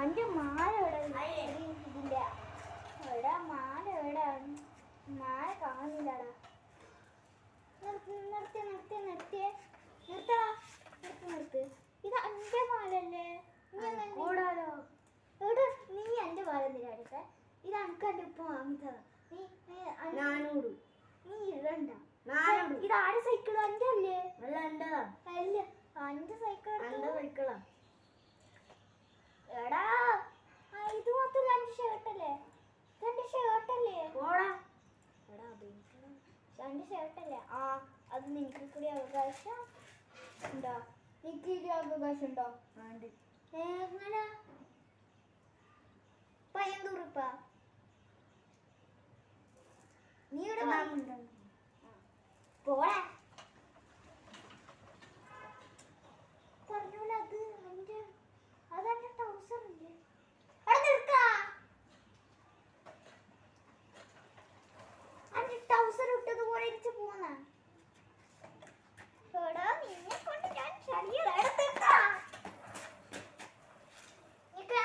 അന്റെ മാല എവിടെ? ഇതില്ല. എടാ മാല എവിടെ? മാല കാണുന്നില്ലടാ. നിർത്ത്. ഇത് അന്റെ മാലല്ലേ? കൂടാലോ. എവിടെ നീ എന്റെ മാല എന്തിനാ എടുത്തേ? ഇത് അനക്ക് എന്റെ ഉപ്പ വാങ്ങിത്തതാ. നീ ഇടണ്ട. ഇത് ആരുടെ സൈക്കിള്? അന്റെ അല്ലേ? അല്ല അന്റെ സൈക്കിളാ. എടാ ഇത് മാത്രം അന്റെ ഷർട്ടല്ലേ? എന്റെ ഷർട്ടല്ലേ? എടാ എന്റെ ഷർട്ടല്ലേ? ആ അത് നിനക്ക് കൂടി അവകാശം ഉണ്ടോ? നിനക്ക് ഇത് അവകാശം ഉണ്ടോ? എങ്ങനെ 500 രൂപ നീ ഇവിടെ പോടാ. പറഞ്ഞോളൂ അതെന്റെ ട്രൗസർ ഇല്ലേ? അന്റെ ട്രൗസർ ഇട്ടത് പോലെ എനിക്ക് പോന്ന നിന്നെ കൊണ്ട് ഞാൻ ശരിയടാ.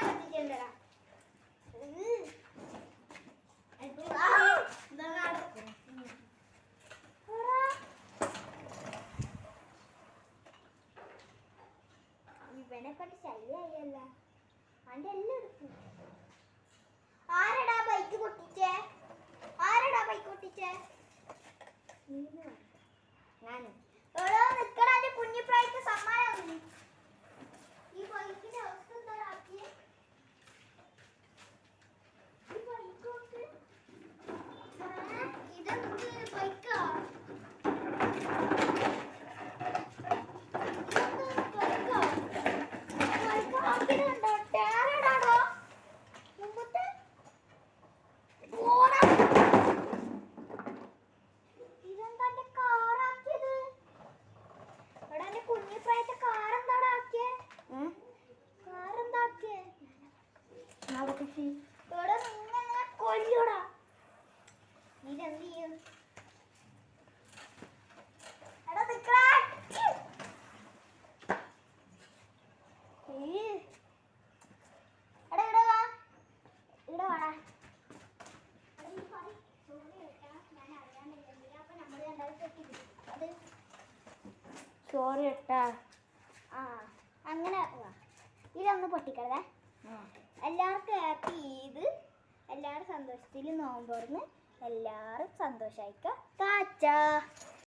പറ്റിച്ചെല്ലടാ. ഇവനെ കൊണ്ട് ശല്യായല്ല. അന്റെ എല്ലാം എടുത്തു. ആരടാ ബൈക്ക് പൊട്ടിച്ചേ? ഞാന്. നിക്കടാ എന്റെ കുഞ്ഞിപ്രായത്തെ സമ്മാനം. ഈ ബൈക്കിന്റെ അവസ്ഥ എന്താ? കൊല്ലൂടാ. ഇതെന്ത് ചെയ്യും? സോറി കേട്ടാ. ആ അങ്ങനെ ഇതൊന്ന് പൊട്ടിക്കരുതേ. എല്ലാവർക്കും ഹാപ്പി ഈദ്. എല്ലാവരും സന്തോഷത്തിൽ നോമ്പ് തുറന്ന് എല്ലാവരും സന്തോഷമായിക്കോ. ടാറ്റാ.